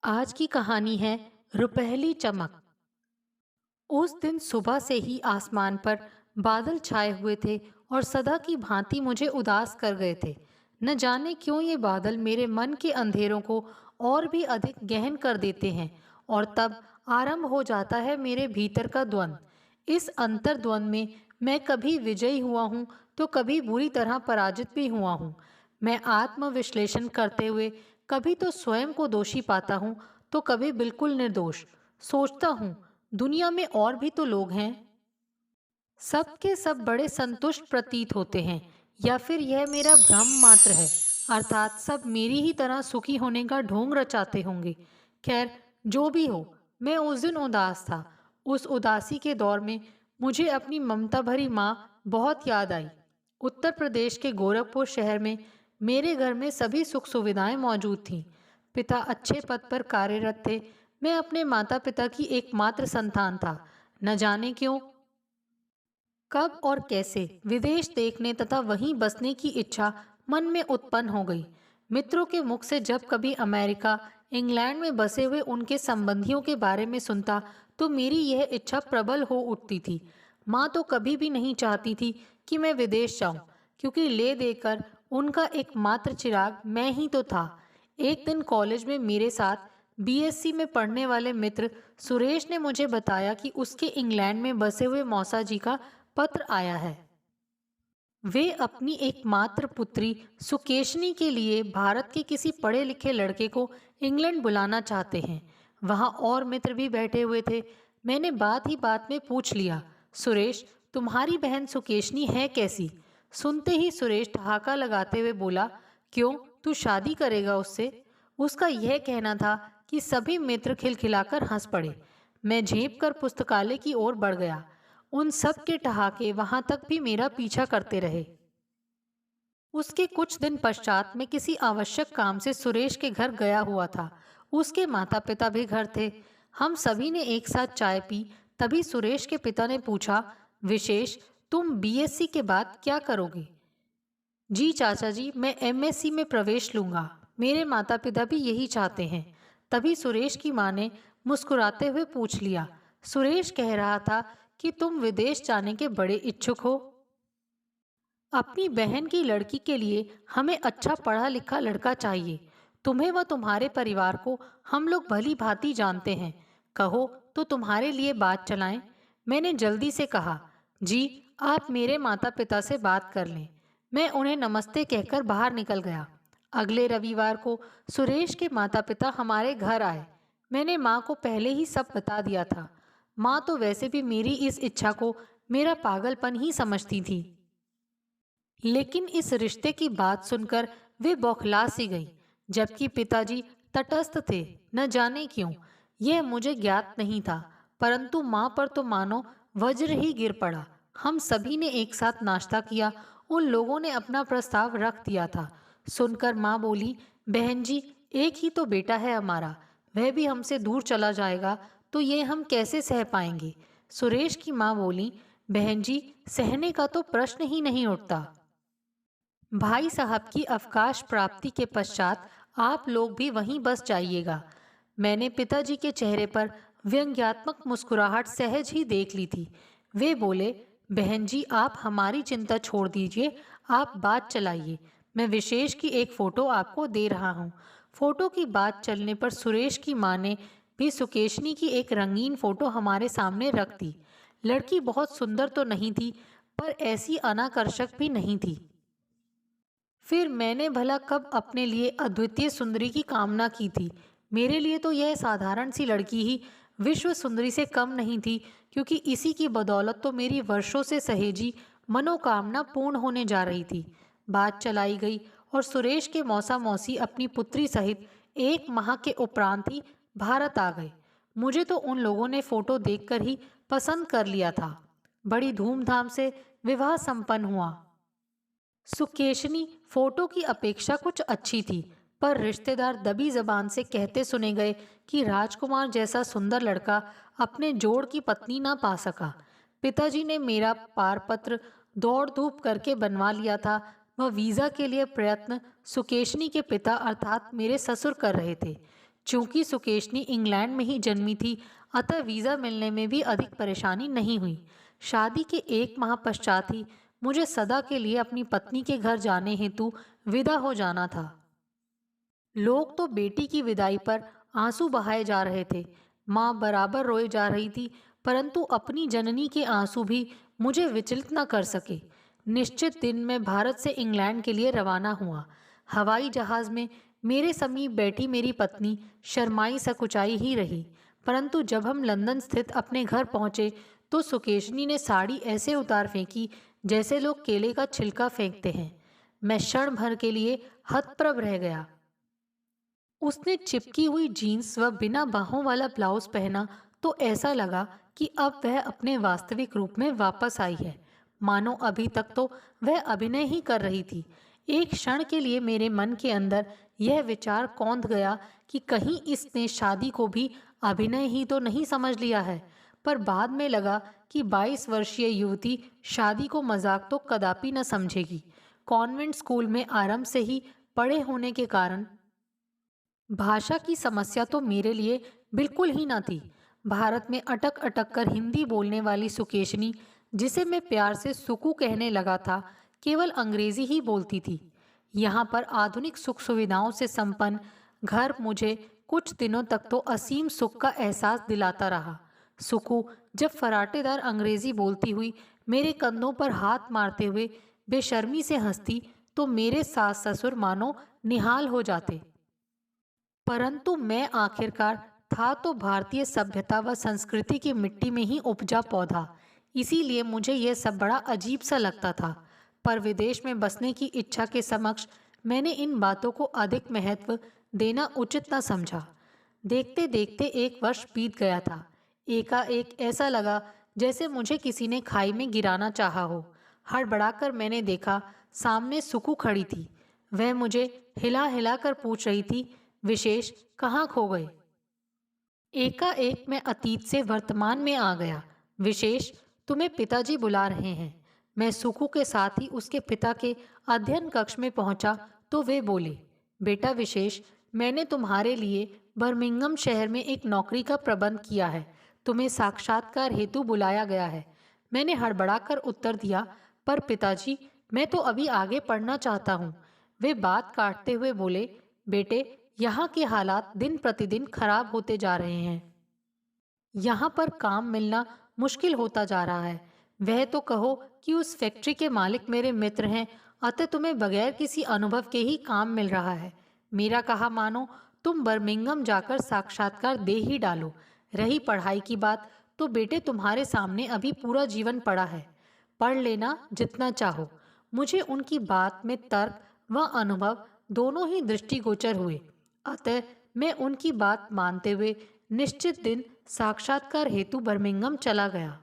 आज की कहानी है रुपहली चमक। उस दिन सुबह से ही आसमान पर बादल छाए हुए थे और सदा की भांति मुझे उदास कर गए थे। न जाने क्यों ये बादल मेरे मन के अंधेरों को और भी अधिक गहन कर देते हैं और तब आरंभ हो जाता है मेरे भीतर का द्वंद्व। इस अंतर्द्वंद में मैं कभी विजयी हुआ हूँ तो कभी बुरी तरह पराजित भी हुआ हूँ। मैं आत्मविश्लेषण करते हुए कभी तो स्वयं को दोषी पाता हूँ तो कभी बिल्कुल निर्दोष। सोचता हूँ दुनिया में और भी तो लोग हैं। सब के सब बड़े संतुष्ट प्रतीत होते हैं, या फिर यह मेरा भ्रम मात्र है, अर्थात सब मेरी ही तरह सुखी होने का ढोंग रचाते होंगे। खैर, जो भी हो, मैं उस दिन उदास था। उस उदासी के दौर में मुझे अपनी ममता भरी माँ बहुत याद आई। उत्तर प्रदेश के गोरखपुर शहर में मेरे घर में सभी सुख सुविधाएं मौजूद थीं। पिता अच्छे पद पर कार्यरत थे। मैं अपने माता पिता की एकमात्र संतान था। न जाने क्यों, कब और कैसे विदेश देखने तथा वहीं बसने की इच्छा मन में उत्पन्न हो गई। मित्रों के मुख से जब कभी अमेरिका, इंग्लैंड में बसे हुए उनके संबंधियों के बारे में सुनता तो मेरी यह इच्छा प्रबल हो उठती थी। माँ तो कभी भी नहीं चाहती थी कि मैं विदेश जाऊं, क्योंकि ले देकर उनका एकमात्र चिराग मैं ही तो था। एक दिन कॉलेज में मेरे साथ बीएससी में पढ़ने वाले मित्र सुरेश ने मुझे बताया कि उसके इंग्लैंड में बसे हुए मौसा जी का पत्र आया है। वे अपनी एकमात्र पुत्री सुकेशनी के लिए भारत के किसी पढ़े लिखे लड़के को इंग्लैंड बुलाना चाहते हैं। वहां और मित्र भी बैठे हुए थे। मैंने बात ही बात में पूछ लिया, सुरेश, तुम्हारी बहन सुकेशनी है कैसी? सुनते ही सुरेश ठहाका लगाते हुए बोला, क्यों, तू शादी करेगा उससे? उसका यह कहना था कि सभी मित्र खिलखिलाकर हंस पड़े। मैं झेप कर पुस्तकालय की ओर बढ़ गया। उन सब के ठहाके वहां तक भी मेरा पीछा करते रहे। उसके कुछ दिन पश्चात मैं किसी आवश्यक काम से सुरेश के घर गया हुआ था। उसके माता पिता भी घर थे। हम सभी ने एक साथ चाय पी। तभी सुरेश के पिता ने पूछा, विशेष, तुम बीएससी के बाद क्या करोगे? जी चाचा जी, मैं एमएससी में प्रवेश लूंगा। मेरे माता पिता भी यही चाहते हैं। तभी सुरेश की माँ ने मुस्कुराते हुए पूछ लिया, सुरेश कह रहा था कि तुम विदेश जाने के बड़े इच्छुक हो। अपनी बहन की लड़की के लिए हमें अच्छा पढ़ा लिखा लड़का चाहिए। तुम्हें व तुम्हारे परिवार को हम लोग भली भांति जानते हैं। कहो तो तुम्हारे लिए बात चलाएं। मैंने जल्दी से कहा, जी, आप मेरे माता पिता से बात कर लें। मैं उन्हें नमस्ते कहकर बाहर निकल गया। अगले रविवार को सुरेश के माता पिता हमारे घर आए। मैंने माँ को पहले ही सब बता दिया था। माँ तो वैसे भी मेरी इस इच्छा को मेरा पागलपन ही समझती थी, लेकिन इस रिश्ते की बात सुनकर वे बौखला सी गईं, जबकि पिताजी तटस्थ थे। न जाने क्यों, यह मुझे ज्ञात नहीं था, परंतु माँ पर तो मानो वज्र ही गिर पड़ा। हम सभी ने एक साथ नाश्ता किया। उन लोगों ने अपना प्रस्ताव रख दिया था। सुनकर माँ बोली, बहन जी, एक ही तो बेटा है हमारा, वह भी हमसे दूर चला जाएगा तो ये हम कैसे सह पाएंगे? सुरेश की माँ बोली, बहन जी, सहने का तो प्रश्न ही नहीं उठता। भाई साहब की अवकाश प्राप्ति के पश्चात आप लोग भी वहीं बस जाइएगा। मैंने पिताजी के चेहरे पर व्यंग्यात्मक मुस्कुराहट सहज ही देख ली थी। वे बोले, बहन जी, आप हमारी चिंता छोड़ दीजिए, आप बात चलाइए। मैं विशेष की एक फोटो आपको दे रहा हूँ। फोटो की बात चलने पर सुरेश की माँ ने भी सुकेशनी की एक रंगीन फोटो हमारे सामने रख दी। लड़की बहुत सुंदर तो नहीं थी, पर ऐसी अनाकर्षक भी नहीं थी। फिर मैंने भला कब अपने लिए अद्वितीय सुंदरी की कामना की थी? मेरे लिए तो यह साधारण सी लड़की ही विश्व सुंदरी से कम नहीं थी, क्योंकि इसी की बदौलत तो मेरी वर्षों से सहेजी मनोकामना पूर्ण होने जा रही थी। बात चलाई गई और सुरेश के मौसा मौसी अपनी पुत्री सहित एक माह के उपरांत ही भारत आ गए। मुझे तो उन लोगों ने फोटो देखकर ही पसंद कर लिया था। बड़ी धूमधाम से विवाह संपन्न हुआ। सुकेशनी फोटो की अपेक्षा कुछ अच्छी थी, पर रिश्तेदार दबी जबान से कहते सुने गए कि राजकुमार जैसा सुंदर लड़का अपने जोड़ की पत्नी ना पा सका। पिताजी ने मेरा पारपत्र दौड़ धूप करके बनवा लिया था। वह वीज़ा के लिए प्रयत्न सुकेशनी के पिता अर्थात मेरे ससुर कर रहे थे। चूंकि सुकेशनी इंग्लैंड में ही जन्मी थी, अतः वीज़ा मिलने में भी अधिक परेशानी नहीं हुई। शादी के 1 माह पश्चात ही मुझे सदा के लिए अपनी पत्नी के घर जाने हेतु विदा हो जाना था। लोग तो बेटी की विदाई पर आंसू बहाए जा रहे थे। माँ बराबर रोए जा रही थी, परंतु अपनी जननी के आंसू भी मुझे विचलित न कर सके। निश्चित दिन मैं भारत से इंग्लैंड के लिए रवाना हुआ। हवाई जहाज में मेरे समीप बैठी मेरी पत्नी शर्माई सकुचाई ही रही, परंतु जब हम लंदन स्थित अपने घर पहुंचे तो सुकेशनी ने साड़ी ऐसे उतार फेंकी जैसे लोग केले का छिलका फेंकते हैं। मैं क्षण भर के लिए हतप्रभ रह गया। उसने चिपकी हुई जीन्स व बिना बाहों वाला ब्लाउज पहना तो ऐसा लगा कि अब वह अपने वास्तविक रूप में वापस आई है, मानो अभी तक तो वह अभिनय ही कर रही थी। एक क्षण के लिए मेरे मन के अंदर यह विचार कौंध गया कि कहीं इसने शादी को भी अभिनय ही तो नहीं समझ लिया है, पर बाद में लगा कि 22 वर्षीय युवती शादी को मजाक तो कदापि न समझेगी। कॉन्वेंट स्कूल में आरंभ से ही पढ़े होने के कारण भाषा की समस्या तो मेरे लिए बिल्कुल ही ना थी। भारत में अटक अटक कर हिंदी बोलने वाली सुकेशनी, जिसे मैं प्यार से सुकू कहने लगा था, केवल अंग्रेजी ही बोलती थी। यहाँ पर आधुनिक सुख सुविधाओं से संपन्न घर मुझे कुछ दिनों तक तो असीम सुख का एहसास दिलाता रहा। सुकू जब फराटेदार अंग्रेजी बोलती हुई मेरे कंधों पर हाथ मारते हुए बेशर्मी से हंसती तो मेरे सास ससुर मानो निहाल हो जाते। परंतु मैं आखिरकार था तो भारतीय सभ्यता व संस्कृति की मिट्टी में ही उपजा पौधा, इसीलिए मुझे यह सब बड़ा अजीब सा लगता था। पर विदेश में बसने की इच्छा के समक्ष मैंने इन बातों को अधिक महत्व देना उचित न समझा। देखते देखते 1 वर्ष बीत गया था। एकाएक ऐसा लगा जैसे मुझे किसी ने खाई में गिराना चाहा हो। हड़बड़ाकर मैंने देखा, सामने सुकू खड़ी थी। वह मुझे हिला हिला कर पूछ रही थी, विशेष कहाँ खो गए। एकाएक मैं अतीत से वर्तमान में आ गया। विशेष, तुम्हें पिताजी बुला रहे हैं। मैं सुकू के साथ ही उसके पिता के अध्ययन कक्ष में पहुंचा तो वे बोले, बेटा विशेष, मैंने तुम्हारे लिए बर्मिंघम शहर में एक नौकरी का प्रबंध किया है। तुम्हें साक्षात्कार हेतु बुलाया गया है। मैंने हड़बड़ाकर उत्तर दिया, पर पिताजी, मैं तो अभी आगे पढ़ना चाहता हूँ। वे बात काटते हुए बोले, बेटे, यहाँ के हालात दिन प्रतिदिन खराब होते जा रहे हैं। यहाँ पर काम मिलना मुश्किल होता जा रहा है। वह तो कहो कि उस फैक्ट्री के मालिक मेरे मित्र हैं, अतः तुम्हें बगैर किसी अनुभव के ही काम मिल रहा है। मेरा कहा मानो, तुम बर्मिंघम जाकर साक्षात्कार दे ही डालो। रही पढ़ाई की बात, तो बेटे तुम्हारे सामने अभी पूरा जीवन पड़ा है। पढ़ लेना जितना चाहो। मुझे उनकी बात में तर्क व अनुभव दोनों ही दृष्टिगोचर हुए, अतः मैं उनकी बात मानते हुए निश्चित दिन साक्षात्कार हेतु बर्मिंघम चला गया।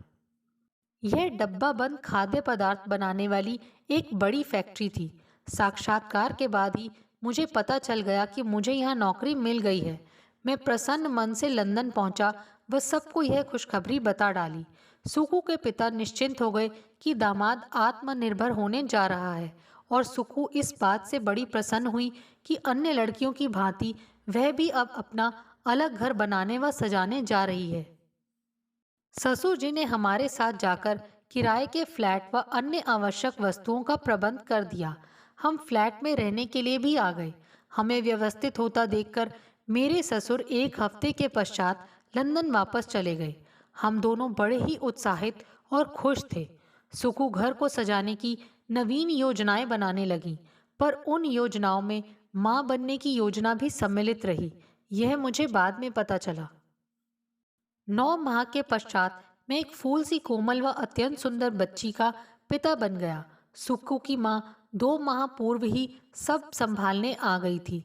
यह डब्बा बंद खाद्य पदार्थ बनाने वाली एक बड़ी फैक्ट्री थी। साक्षात्कार के बाद ही मुझे पता चल गया कि मुझे यहाँ नौकरी मिल गई है। मैं प्रसन्न मन से लंदन पहुंचा व सबको यह खुशखबरी बता डाली। सुकू के पिता निश्चिंत हो गए कि दामाद आत्मनिर्भर होने जा रहा है, और सुकू इस बात से बड़ी प्रसन्न हुई कि अन्य लड़कियों की भांति वह भी अब अपना अलग घर बनाने व सजाने जा रही है। ससुर जी ने हमारे साथ जाकर किराए के फ्लैट व अन्य आवश्यक वस्तुओं का प्रबंध कर दिया। हम फ्लैट में रहने के लिए भी आ गए। हमें व्यवस्थित होता देखकर मेरे ससुर 1 हफ्ते के पश्चात लंदन वापस चले गए। हम दोनों बड़े ही उत्साहित और खुश थे। सुकू घर को सजाने की नवीन योजनाएं बनाने लगी, पर उन योजनाओं में माँ बनने की योजना भी सम्मिलित रही। यह मुझे बाद में पता चला। 9 माह के पश्चात मैं एक फूल सी कोमल व अत्यंत सुंदर बच्ची का पिता बन गया। सुक्कू की माँ 2 माह पूर्व ही सब संभालने आ गई थी।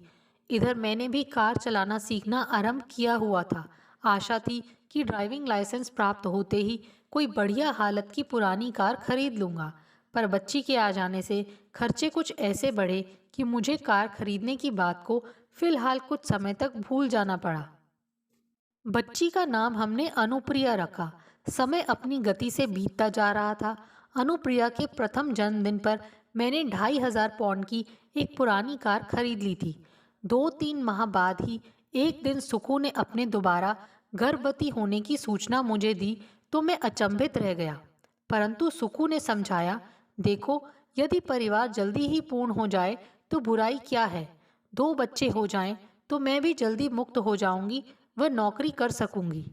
इधर मैंने भी कार चलाना सीखना आरंभ किया हुआ था। आशा थी कि ड्राइविंग लाइसेंस प्राप्त होते ही कोई बढ़िया हालत की पुरानी कार खरीद लूँगा, पर बच्ची के आ जाने से खर्चे कुछ ऐसे बढ़े कि मुझे कार खरीदने की बात को फिलहाल कुछ समय तक भूल जाना पड़ा। बच्ची का नाम हमने अनुप्रिया रखा। समय अपनी गति से बीतता जा रहा था। अनुप्रिया के प्रथम जन्मदिन पर मैंने 2500 पाउंड की एक पुरानी कार खरीद ली थी। 2-3 माह बाद ही एक दिन सुकू ने अपने दोबारा गर्भवती होने की सूचना मुझे दी तो मैं अचंभित रह गया। परंतु सुकू ने समझाया, देखो, यदि परिवार जल्दी ही पूर्ण हो जाए तो बुराई क्या है। 2 बच्चे हो जाएं तो मैं भी जल्दी मुक्त हो जाऊंगी व नौकरी कर सकूंगी।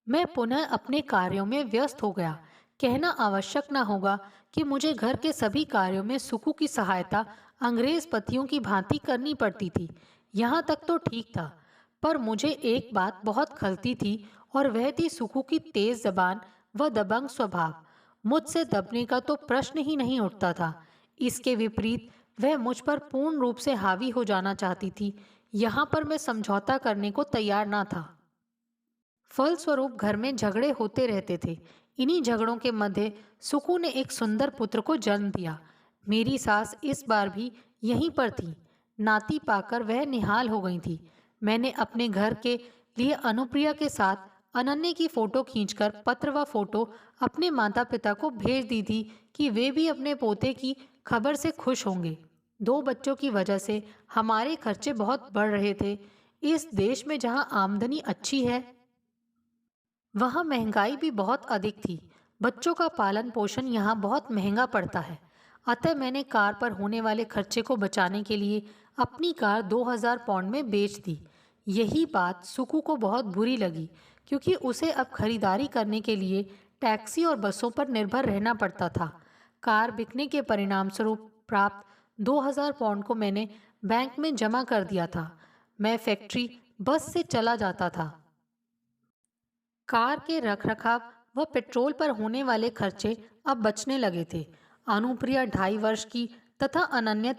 मैं पुनः अपने कार्यों में व्यस्त हो गया। कहना आवश्यक न होगा कि मुझे घर के सभी कार्यों में सुकू की सहायता अंग्रेज पतियों की भांति करनी पड़ती थी। यहाँ तक तो ठीक था, पर मुझे एक बात बहुत खलती थी और वह थी सुकू की तेज जबान व दबंग स्वभाव। मुझसे दबने का तो प्रश्न ही नहीं उठता था। इसके विपरीत वह मुझ पर पूर्ण रूप से हावी हो जाना चाहती थी। यहाँ पर मैं समझौता करने को तैयार न था। फलस्वरूप घर में झगड़े होते रहते थे। इन्हीं झगड़ों के मध्य सुकू ने एक सुंदर पुत्र को जन्म दिया। मेरी सास इस बार भी यहीं पर थी। नाती पाकर वह निहाल हो गई थी। मैंने अपने घर के लिए अनुप्रिया के साथ अनन्या की फोटो खींचकर पत्र व फोटो अपने माता पिता को भेज दी थी कि वे भी अपने पोते की खबर से खुश होंगे। 2 बच्चों की वजह से हमारे खर्चे बहुत बढ़ रहे थे। इस देश में जहाँ आमदनी अच्छी है वहाँ महंगाई भी बहुत अधिक थी। बच्चों का पालन पोषण यहाँ बहुत महंगा पड़ता है। अतः मैंने कार पर होने वाले खर्चे को बचाने के लिए अपनी कार 2000 पाउंड में बेच दी। यही बात सुकू को बहुत बुरी लगी, क्योंकि उसे अब खरीदारी करने के लिए टैक्सी और बसों पर निर्भर रहना पड़ता था। कार बिकने के परिणाम स्वरूप प्राप्त 2000 पाउंड को मैंने बैंक में जमा कर दिया था। मैं फैक्ट्री बस से चला जाता था। कार के रखरखाव व पेट्रोल पर होने वाले खर्चे अब बचने लगे थे। अनुप्रिया 2.5 वर्ष की तथा अनन्या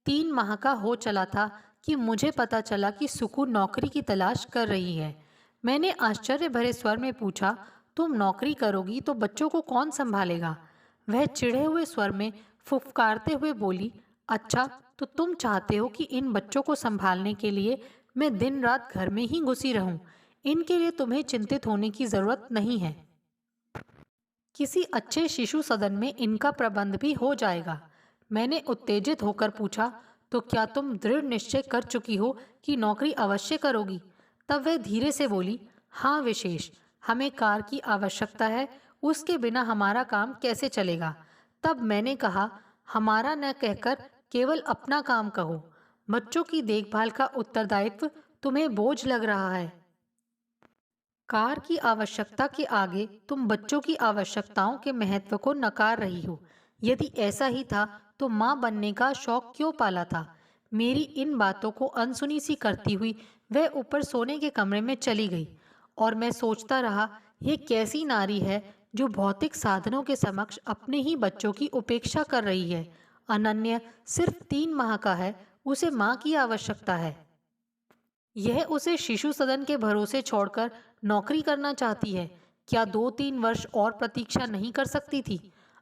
3 माह का हो चला था कि मुझे पता चला कि सुकू नौकरी की तलाश कर रही है। मैंने आश्चर्य भरे स्वर में पूछा, तुम नौकरी करोगी तो बच्चों को कौन संभालेगा? वह चिढ़े हुए स्वर में फुफकारते हुए बोली, अच्छा, तो तुम चाहते हो कि इन बच्चों को संभालने के लिए मैं दिन रात घर में ही घुसी रहूं? इनके लिए तुम्हें चिंतित होने की जरूरत नहीं है। किसी अच्छे शिशु सदन में इनका प्रबंध भी हो जाएगा। मैंने उत्तेजित होकर पूछा, तो क्या तुम दृढ़ निश्चय कर चुकी हो कि नौकरी अवश्य करोगी? तब वह धीरे से बोली, हाँ विशेष, हमें कार की आवश्यकता है, उसके बिना हमारा काम कैसे चलेगा? तब मैंने कहा, हमारा न कहकर केवल अपना काम कहो। बच्चों की देखभाल का उत्तरदायित्व तुम्हें बोझ लग रहा है। कार की आवश्यकता के आगे तुम बच्चों की आवश्यकताओं के महत्व को नकार रही हो। यदि ऐसा ही था तो माँ बनने का शौक क्यों पाला था? मेरी इन बातों को अनसुनी सी करती हुई वह ऊपर सोने के कमरे में चली गई और मैं सोचता रहा, यह कैसी नारी है जो भौतिक साधनों के समक्ष अपने ही बच्चों की उपेक्षा कर रही है। अनन्या सिर्फ 3 माह का है, उसे माँ की आवश्यकता है। यह उसे शिशु सदन के भरोसे छोड़कर नौकरी करना चाहती है। क्या 2-3 वर्ष और प्रतीक्षा नहीं कर सकती थी?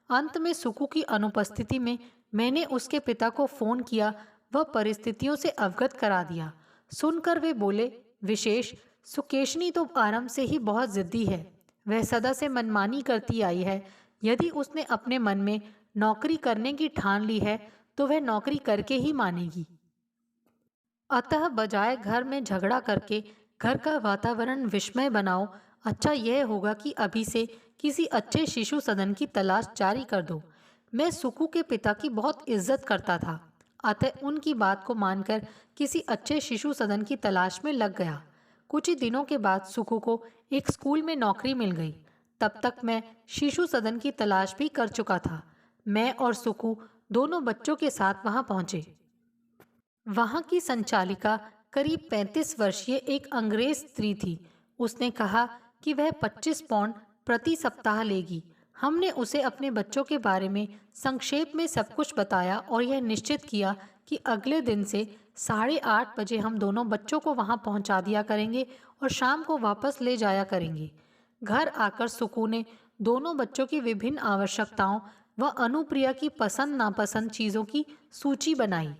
अंत में सुकू की अनुपस्थिति में मैंने उसके पिता को फोन किया व परिस्थितियों से अवगत करा दिया। सुनकर वे बोले, विशेष, सुकेशनी तो आरंभ से ही बहुत जिद्दी है। वह सदा से मनमानी करती आई है। यदि उसने अपने मन में नौकरी करने की ठान ली है तो वह नौकरी करके ही मानेगी। अतः बजाय घर में झगड़ा करके घर का वातावरण विस्मय बनाओ, अच्छा यह होगा कि अभी से किसी अच्छे शिशु सदन की तलाश जारी कर दो। मैं सुकू के पिता की बहुत इज्जत करता था, अतः उनकी बात को मानकर किसी अच्छे शिशु सदन की तलाश में लग गया। कुछ ही दिनों के बाद सुकू को एक स्कूल में नौकरी मिल गई। तब तक मैं शिशु सदन की तलाश भी कर चुका था। मैं और सुकू दोनों बच्चों के साथ वहां पहुंचे। वहां की संचालिका करीब 35 वर्षीय एक अंग्रेज स्त्री थी। उसने कहा कि वह 25 पाउंड प्रति सप्ताह लेगी। हमने उसे अपने बच्चों के बारे में संक्षेप में सब कुछ बताया और यह निश्चित किया कि अगले दिन से 8:30 बजे हम दोनों बच्चों को वहां पहुंचा दिया करेंगे और शाम को वापस ले जाया करेंगे। घर आकर सुकू ने दोनों बच्चों की विभिन्न आवश्यकताओं व अनुप्रिया की पसंद नापसंद चीज़ों की सूची बनाई।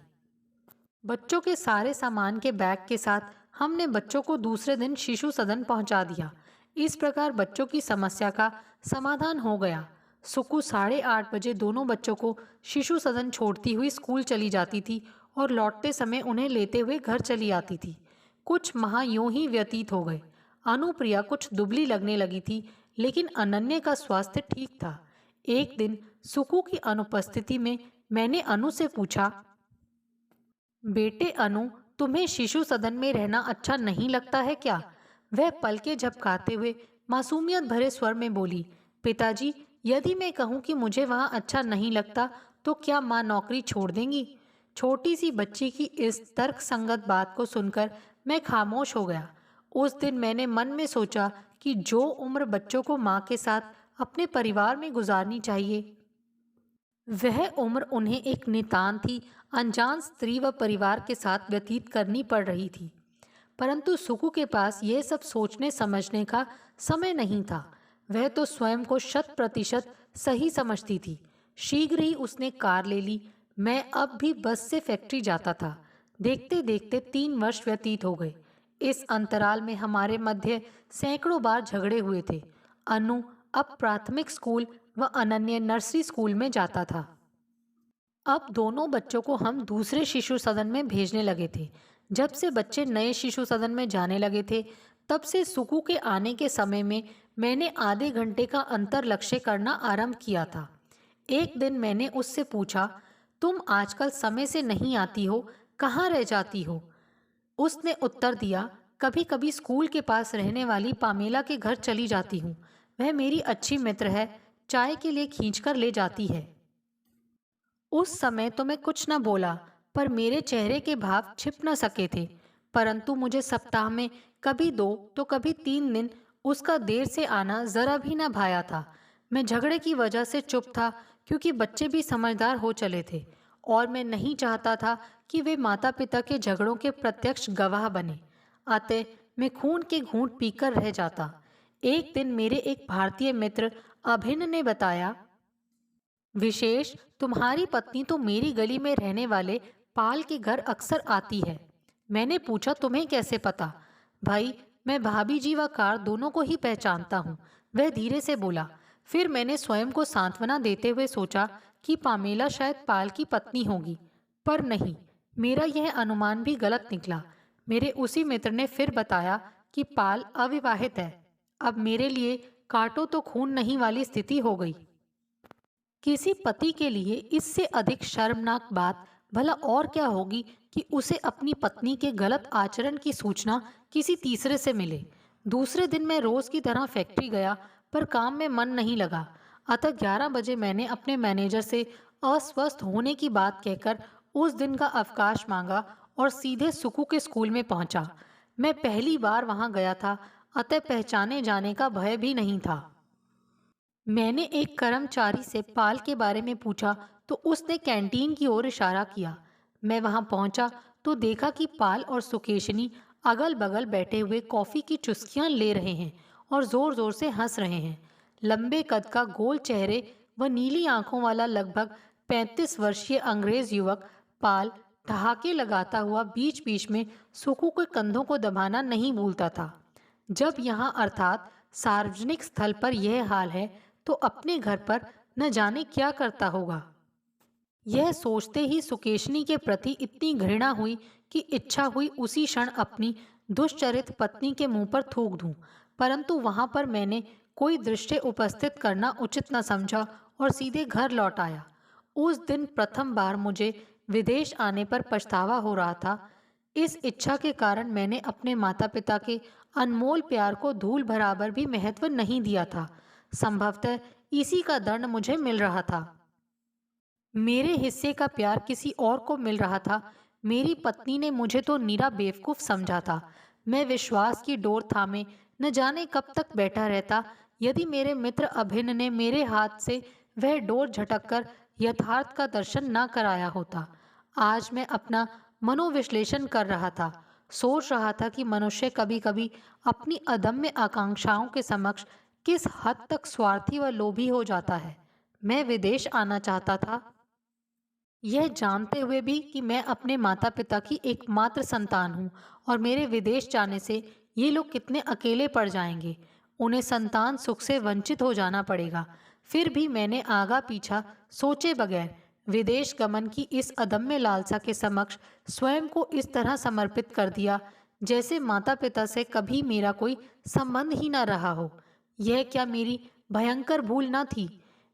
बच्चों के सारे सामान के बैग के साथ हमने बच्चों को दूसरे दिन शिशु सदन पहुंचा दिया। इस प्रकार बच्चों की समस्या का समाधान हो गया। सुकू 8:30 बजे दोनों बच्चों को शिशु सदन छोड़ती हुई स्कूल चली जाती थी और लौटते समय उन्हें लेते हुए घर चली आती थी। कुछ माह यूं ही व्यतीत हो गए। अनुप्रिया कुछ दुबली लगने लगी थी, लेकिन अनन्या का स्वास्थ्य ठीक था। एक दिन सुकु की अनुपस्थिति में मैंने अनु से पूछा, बेटे अनु, तुम्हें शिशु सदन में रहना अच्छा नहीं लगता है क्या? वह पलके झपकाते हुए मासूमियत भरे स्वर में बोली, पिताजी, यदि मैं कहूँ कि मुझे वहाँ अच्छा नहीं लगता तो क्या माँ नौकरी छोड़ देंगी? छोटी सी बच्ची की इस तर्कसंगत बात को सुनकर मैं खामोश हो गया। उस दिन मैंने मन में सोचा कि जो उम्र बच्चों को माँ के साथ अपने परिवार में गुजारनी चाहिए, वह उम्र उन्हें एक नितांत ही अनजान स्त्री व परिवार के साथ व्यतीत करनी पड़ रही थी। परंतु सुकु के पास यह सब सोचने समझने का समय नहीं था। वह तो स्वयं को 100% सही समझती थी। शीघ्र ही उसने कार ले ली। मैं अब भी बस से फैक्ट्री जाता था। देखते देखते 3 वर्ष व्यतीत हो गए। इस अंतराल में हमारे मध्य सैकड़ों बार झगड़े हुए थे। अनु अब प्राथमिक स्कूल व अनन्या नर्सरी स्कूल में जाता था। अब दोनों बच्चों को हम दूसरे शिशु सदन में भेजने लगे थे। जब से बच्चे नए शिशु सदन में जाने लगे थे, तब से सुकु के आने के समय में मैंने आधे घंटे का अंतर लक्ष्य करना आरंभ किया था। एक दिन मैंने उससे पूछा, तुम आजकल समय से नहीं आती हो, कहाँ रह जाती हो? उसने उत्तर दिया, कभी कभी स्कूल के पास रहने वाली पामेला के घर चली जाती हूँ। वह मेरी अच्छी मित्र है, चाय के लिए खींचकर ले जाती है। उस समय तो मैं कुछ न बोला, पर मेरे चेहरे के भाव छिप न सके थे। परंतु मुझे सप्ताह में कभी 2 तो कभी 3 दिन उसका देर से आना जरा भी न भाया था। मैं झगड़े की वजह से चुप था, क्योंकि बच्चे भी समझदार हो चले थे और मैं नहीं चाहता था कि वे माता पिता के झगड़ों के प्रत्यक्ष गवाह बने। अतः मैं खून के घूंट पीकर रह जाता। एक दिन मेरे एक भारतीय मित्र अभिन्न ने बताया, विशेष, तुम्हारी पत्नी तो मेरी गली में रहने वाले पाल के घर अक्सर आती है। मैंने पूछा, तुम्हें कैसे पता? भाई, मैं भाभी जी व कार दोनों को ही पहचानता हूँ, वह धीरे से बोला। फिर मैंने स्वयं को सांत्वना देते हुए सोचा कि पामेला शायद पाल की पत्नी होगी, पर नहीं, मेरा यह अनुमान भी गलत निकला। मेरे उसी मित्र ने फिर बताया कि पाल अविवाहित है। अब मेरे लिए काटो तो खून नहीं वाली स्थिति हो गई। किसी पति के लिए इससे अधिक शर्मनाक बात भला और क्या होगी कि उसे अपनी पत्नी के गलत आचरण की सूचना किसी तीसरे से मिले। दूसरे दिन मैं रोज की तरह फैक्ट्री गया, पर काम में मन नहीं लगा। अतः 11 बजे मैंने अपने मैनेजर से अस्वस्थ होने की बात कहकर उस दिन का अवकाश मांगा और सीधे सुकु के स्कूल में पहुंचा। मैं पहली बार वहां गया था, अतः पहचाने जाने का भय भी नहीं था। मैंने एक कर्मचारी से पाल के बारे में पूछा तो उसने कैंटीन की ओर इशारा किया। मैं वहां पहुंचा तो देखा कि पाल और सुकेशनी अगल बगल बैठे हुए कॉफी की चुस्कियां ले रहे हैं और जोर जोर से हंस रहे हैं। लंबे कद का, गोल चेहरे व नीली आंखों वाला लगभग 35 वर्षीय अंग्रेज युवक पाल ठहाके लगाता हुआ बीच बीच में सुकु के कंधों को दबाना नहीं भूलता था। जब यहाँ अर्थात सार्वजनिक स्थल पर यह हाल है, तो अपने घर पर न जाने क्या करता होगा। यह सोचते ही सुकेशनी के प्रति इतनी घृणा हुई कि इच्छा हुई उसी क्षण अपनी दुष्चरित पत्नी के मुंह पर थूक दूं। परंतु वहां पर मैंने कोई दृश्य उपस्थित करना उचित न समझा और सीधे घर लौट आया। उस दिन प्रथम बार मुझे विदेश आने पर पछतावा हो रहा था। इस इच्छा के कारण मैंने अपने माता पिता के अनमोल प्यार को धूल बराबर भी महत्व नहीं दिया था। संभवतः इसी का दंड मुझे मिल रहा था। मेरे हिस्से का प्यार किसी और को मिल रहा था। मेरी पत्नी ने मुझे तो निरा बेवकूफ समझा था। मैं विश्वास की डोर थामे न जाने कब तक बैठा रहता, यदि मेरे मित्र अभिन्न ने मेरे हाथ से वह डोर झटककर यथार्थ का दर्शन न कराया होता। आज मैं अपना मनोविश्लेषण कर रहा था। सोच रहा था कि मनुष्य कभी कभी अपनी अदम्य आकांक्षाओं के समक्ष किस हद तक स्वार्थी व लोभी हो जाता है। मैं विदेश आना चाहता था, यह जानते हुए भी कि मैं अपने माता पिता की एकमात्र संतान हूँ और मेरे विदेश जाने से ये लोग कितने अकेले पड़ जाएंगे। उन्हें संतान सुख से वंचित हो जाना पड़ेगा। फिर भी मैंने आगा पीछा सोचे बगैर विदेश गमन की इस अदम्य लालसा के समक्ष स्वयं को इस तरह समर्पित कर दिया जैसे माता पिता से कभी मेरा कोई संबंध ही ना रहा हो। यह क्या मेरी भयंकर भूल ना थी?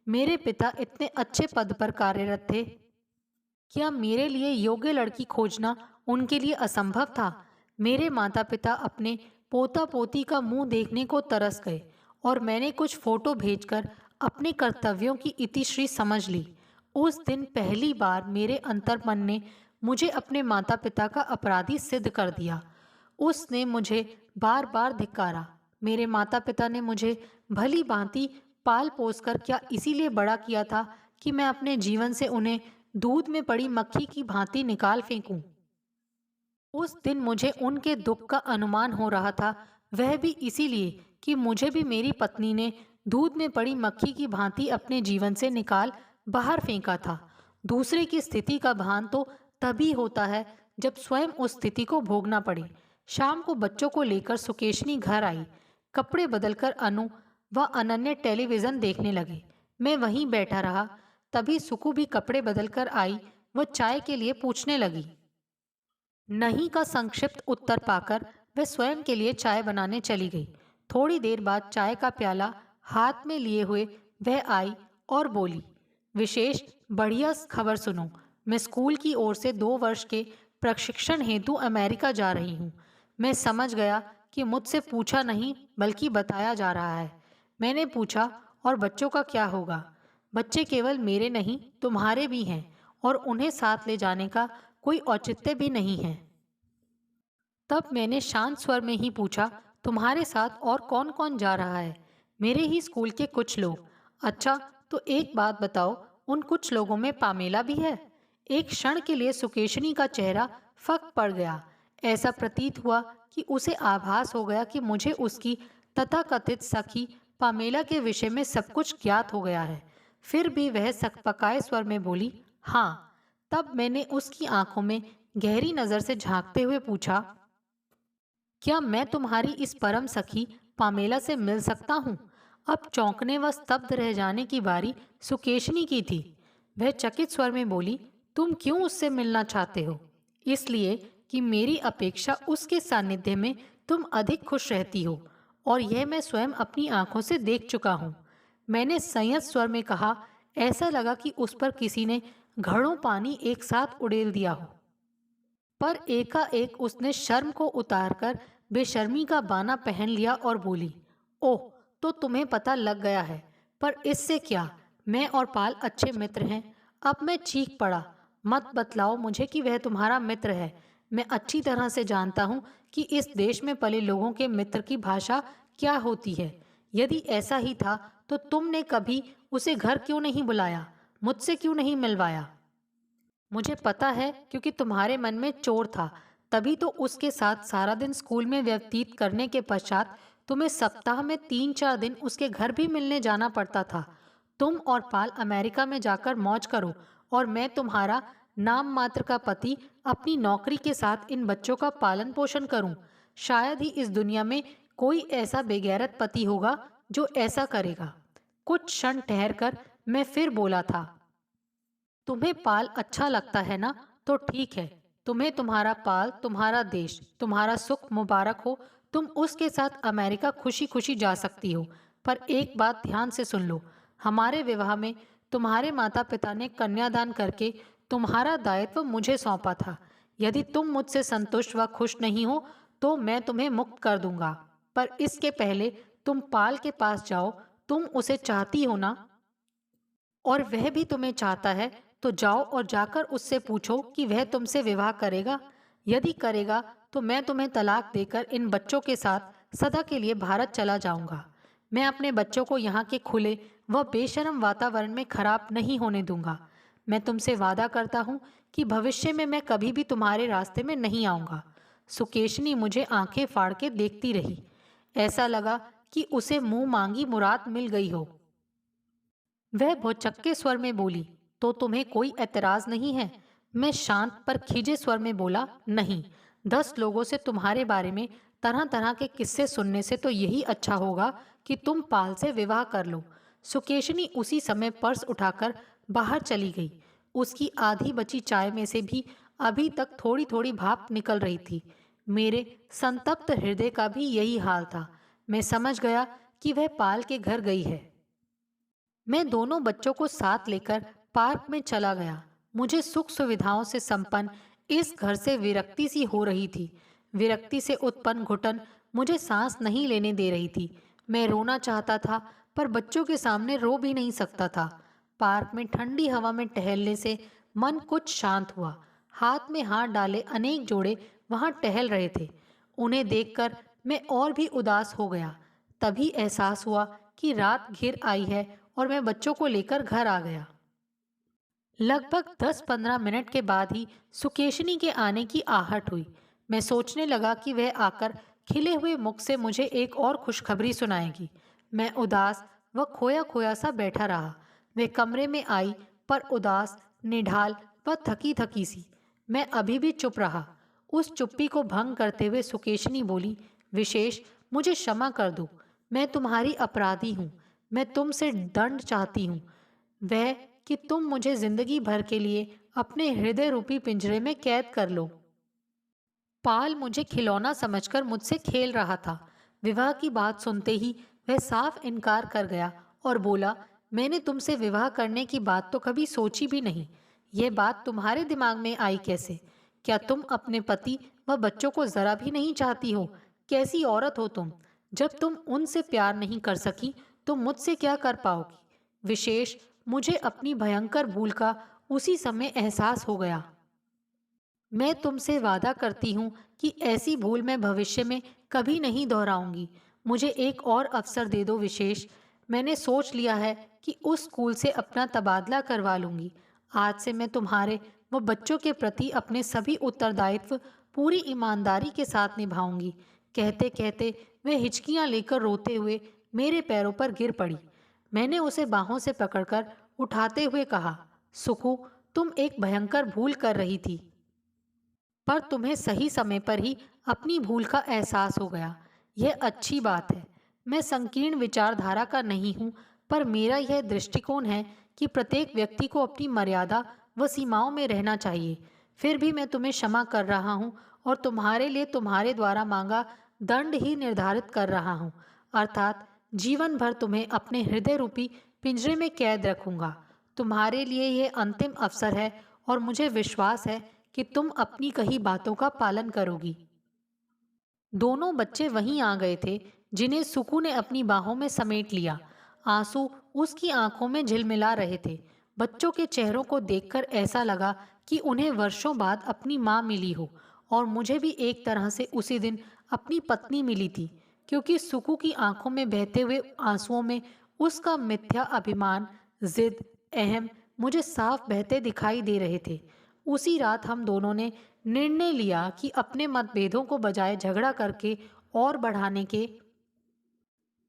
मेरे पिता इतने अच्छे पद पर कार्यरत थे। क्या मेरे लिए योग्य लड़की खोजना उनके लिए असंभव था? मेरे माता पिता अपने पोता पोती का मुंह देखने को तरस गए और मैंने कुछ फोटो भेजकर अपने कर्तव्यों की इतिश्री समझ ली। उस दिन पहली बार मेरे अंतर्मन ने मुझे अपने माता पिता का अपराधी सिद्ध कर दिया। उसने मुझे बार बार धिक्कारा। मेरे माता पिता ने मुझे भली भांति पाल पोस कर क्या इसीलिए बड़ा किया था कि मैं अपने जीवन से उन्हें दूध में पड़ी मक्खी की भांति निकाल फेंकूं। उस दिन मुझे उनके दुख का अनुमान हो रहा था, वह भी इसीलिए कि मुझे भी मेरी पत्नी ने दूध में पड़ी मक्खी की भांति अपने जीवन से निकाल बाहर फेंका था। दूसरे की स्थिति का भान तो तभी होता है जब स्वयं उस स्थिति को भोगना पड़े। शाम को बच्चों को लेकर सुकेशनी घर आई। कपड़े बदलकर अनु व अनन्या टेलीविजन देखने लगे। मैं वहीं बैठा रहा। तभी सुकु भी कपड़े बदलकर आई। वह चाय के लिए पूछने लगी। नहीं का संक्षिप्त उत्तर पाकर वह स्वयं के लिए चाय बनाने चली गई। थोड़ी देर बाद चाय का प्याला हाथ में लिए हुए वह आई और बोली, विशेष बढ़िया खबर सुनो। मैं स्कूल की ओर से 2 वर्ष के प्रशिक्षण हेतु अमेरिका जा रही हूँ। मैं समझ गया कि मुझसे पूछा नहीं बल्कि बताया जा रहा है। मैंने पूछा, और बच्चों का क्या होगा? बच्चे केवल मेरे नहीं तुम्हारे भी हैं और उन्हें साथ ले जाने का कोई औचित्य भी नहीं है। तब मैंने शांत स्वर में ही पूछा, तुम्हारे साथ और कौन कौन जा रहा है? मेरे ही स्कूल के कुछ लोग। अच्छा, तो एक बात बताओ, उन कुछ लोगों में पामेला भी है? एक क्षण के लिए सुकेशनी का चेहरा फक पड़ गया। ऐसा प्रतीत हुआ कि उसे आभास हो गया कि मुझे उसकी तथाकथित सखी पामेला के विषय में सब कुछ ज्ञात हो गया है। फिर भी वह सकपकाए स्वर में बोली, हाँ। तब मैंने उसकी आंखों में गहरी नजर से झांकते हुए पूछा, क्या मैं तुम्हारी इस परम सखी पामेला से मिल सकता हूँ? अब चौंकने व स्तब्ध रह जाने की बारी सुकेशनी की थी। वह चकित स्वर में बोली, तुम क्यों उससे मिलना चाहते हो? इसलिए कि मेरी अपेक्षा उसके सानिध्य में तुम अधिक खुश रहती हो, और यह मैं स्वयं अपनी आंखों से देख चुका हूँ। मैंने संयत स्वर में कहा। ऐसा लगा कि उस पर किसी ने घड़ों पानी एक साथ उड़ेल दिया हो। पर एकाएक उसने शर्म को उतारकर बेशर्मी का बाना पहन लिया और बोली, ओह, तो तुम्हें पता लग गया है। पर इससे क्या, मैं और पाल अच्छे मित्र हैं। अब मैं चीख पड़ा, मत बतलाओ मुझे कि वह तुम्हारा मित्र है। मैं अच्छी तरह से जानता हूँ कि इस देश में पले लोगों के मित्र की भाषा क्या होती है। यदि ऐसा ही था तो तुमने कभी उसे घर क्यों नहीं बुलाया, मुझसे क्यों नहीं मिलवाया? मुझे पता है, क्योंकि तुम्हारे मन में चोर था। तभी तो उसके साथ सारा दिन स्कूल में व्यतीत करने के पश्चात तुम्हें सप्ताह में 3-4 दिन उसके घर भी मिलने जाना पड़ता था। तुम और पाल अमेरिका में जाकर मौज करो और मैं तुम्हारा नाम मात्र का पति अपनी नौकरी के साथ इन बच्चों का पालन पोषण करूं। शायद ही इस दुनिया में कोई ऐसा बेगैरत पति होगा जो ऐसा करेगा। कुछ क्षण ठहरकर मैं फिर बोला था, तुम्हें पाल अच्छा लगता है ना? तो ठीक है। तुम्हें तुम्हारा पाल, तुम्हारा देश, तुम्हारा सुख मुबारक हो। तुम उसके साथ अमेरिका खुशी खुशी जा सकती हो। पर एक बात ध्यान से सुन लो, हमारे विवाह में तुम्हारे माता पिता ने कन्यादान करके तुम्हारा दायित्व मुझे सौंपा था। यदि तुम मुझसे संतुष्ट व खुश नहीं हो तो मैं तुम्हें मुक्त कर दूंगा। पर इसके पहले तुम पाल के पास जाओ। तुम उसे चाहती हो ना? और वह भी तुम्हें चाहता है तो जाओ और जाकर उससे पूछो कि वह तुमसे विवाह करेगा। यदि करेगा तो मैं तुम्हें तलाक देकर इन बच्चों के साथ सदा के लिए भारत चला जाऊंगा। मैं अपने बच्चों को यहाँ के खुले व बेशर्म वातावरण में खराब नहीं होने दूंगा। मैं तुमसे वादा करता हूँ कि भविष्य में मैं कभी भी तुम्हारे रास्ते में नहीं आऊँगा। सुकेशनी मुझे आंखें फाड़ के देखती रही। ऐसा लगा कि उसे मुंह मांगी मुराद मिल गई हो। वह भौचक्के स्वर में बोली, तो तुम्हें कोई एतराज नहीं है? मैं शांत पर खीजे स्वर में बोला, नहीं। 10 लोगों से तुम्हारे बारे में तरह तरह के किस्से सुनने से तो यही अच्छा होगा कि तुम पाल से विवाह कर लो। सुकेशनी उसी समय पर्स उठाकर बाहर चली गई। उसकी आधी बची चाय में से भी अभी तक थोड़ी थोड़ी भाप निकल रही थी। मेरे संतप्त हृदय का भी यही हाल था। मैं समझ गया कि वह पाल के घर गई है। मैं दोनों बच्चों को साथ लेकर पार्क में चला गया। मुझे सुख सुविधाओं से संपन्न इस घर से विरक्ति सी हो रही थी। विरक्ति से उत्पन्न घुटन मुझे सांस नहीं लेने दे रही थी। मैं रोना चाहता था, पर बच्चों के सामने रो भी नहीं सकता था। पार्क में ठंडी हवा में टहलने से मन कुछ शांत हुआ। हाथ में हाथ डाले अनेक जोड़े वहां टहल रहे थे। उन्हें देखकर मैं और भी उदास हो गया। तभी एहसास हुआ कि रात घिर आई है और मैं बच्चों को लेकर घर आ गया। लगभग 10-15 मिनट के बाद ही सुकेशनी के आने की आहट हुई। मैं सोचने लगा कि वह आकर खिले हुए मुख से मुझे एक और खुशखबरी सुनाएगी। मैं उदास व खोया खोया सा बैठा रहा। वह कमरे में आई, पर उदास, निढाल व थकी थकी सी। मैं अभी भी चुप रहा। उस चुप्पी को भंग करते हुए सुकेशनी बोली, विशेष, मुझे क्षमा कर दो। मैं तुम्हारी अपराधी हूँ। मैं तुमसे दंड चाहती हूँ, वह कि तुम मुझे जिंदगी भर के लिए अपने हृदय रूपी पिंजरे में कैद कर लो। पाल मुझे खिलौना समझकर मुझसे खेल रहा था। विवाह की बात सुनते ही वह साफ इनकार कर गया और बोला, मैंने तुमसे विवाह करने की बात तो कभी सोची भी नहीं। यह बात तुम्हारे दिमाग में आई कैसे? क्या तुम अपने पति व बच्चों को जरा भी नहीं चाहती हो? कैसी औरत हो तुम? जब तुम उनसे प्यार नहीं कर सकी तो मुझसे क्या कर पाओगी? विशेष, मुझे अपनी भयंकर भूल का उसी समय एहसास हो गया। मैं तुमसे वादा करती हूँ कि ऐसी भूल मैं भविष्य में कभी नहीं दोहराऊंगी। मुझे एक और अवसर दे दो विशेष। मैंने सोच लिया है कि उस स्कूल से अपना तबादला करवा लूंगी। आज से मैं तुम्हारे व बच्चों के प्रति अपने सभी उत्तरदायित्व पूरी ईमानदारी के साथ निभाऊंगी। कहते कहते वह हिचकियां लेकर रोते हुए मेरे पैरों पर गिर पड़ी। मैंने उसे बाहों से पकड़कर उठाते हुए कहा, सुकू, तुम एक भयंकर भूल कर रही थी, पर तुम्हें सही समय पर ही अपनी भूल का एहसास हो गया। यह अच्छी बात है। मैं संकीर्ण विचारधारा का नहीं हूँ, पर मेरा यह दृष्टिकोण है कि प्रत्येक व्यक्ति को अपनी मर्यादा व सीमाओं में रहना चाहिए। फिर भी मैं तुम्हें क्षमा कर रहा हूँ और तुम्हारे लिए तुम्हारे द्वारा मांगा दंड ही निर्धारित कर रहा हूँ, अर्थात जीवन भर तुम्हें अपने हृदय रूपी पिंजरे में कैद रखूंगा। तुम्हारे लिए यह अंतिम अवसर है और मुझे विश्वास है कि तुम अपनी कही बातों का पालन करोगी। दोनों बच्चे वहीं आ गए थे, जिन्हें सुकू ने अपनी बाहों में समेट लिया। आंसू उसकी आंखों में झिलमिला रहे थे। बच्चों के चेहरों को देखकर ऐसा लगा कि उन्हें वर्षों बाद अपनी माँ मिली हो, और मुझे भी एक तरह से उसी दिन अपनी पत्नी मिली थी, क्योंकि सुकू की आंखों में बहते हुए आंसुओं में उसका मिथ्या अभिमान, जिद, अहम मुझे साफ बहते दिखाई दे रहे थे। उसी रात हम दोनों ने निर्णय लिया कि अपने मतभेदों को बजाय झगड़ा करके और बढ़ाने के,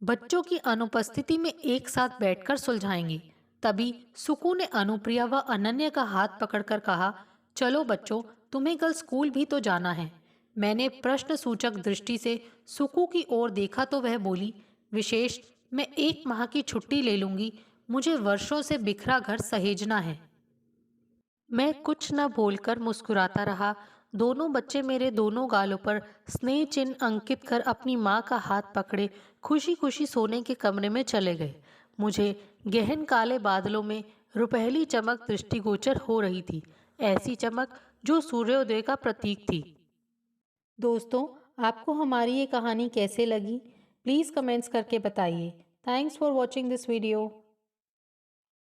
बच्चों की अनुपस्थिति में एक साथ बैठकर सुलझाएंगे। तभी सुकू ने अनुप्रिया व अनन्या का हाथ पकड़कर कहा, चलो बच्चों, तुम्हें कल स्कूल भी तो जाना है। मैंने प्रश्न सूचक दृष्टि से सुकू की ओर देखा तो वह बोली, विशेष, मैं 1 माह की छुट्टी ले लूंगी। मुझे वर्षों से बिखरा घर सहेजना है। मैं कुछ न बोलकर मुस्कुराता रहा। दोनों बच्चे मेरे दोनों गालों पर स्नेह चिन्ह अंकित कर अपनी माँ का हाथ पकड़े खुशी खुशी सोने के कमरे में चले गए। मुझे गहन काले बादलों में रुपहली चमक दृष्टिगोचर हो रही थी, ऐसी चमक जो सूर्योदय का प्रतीक थी। दोस्तों, आपको हमारी ये कहानी कैसे लगी? प्लीज़ कमेंट्स करके बताइए। Thanks for watching this video.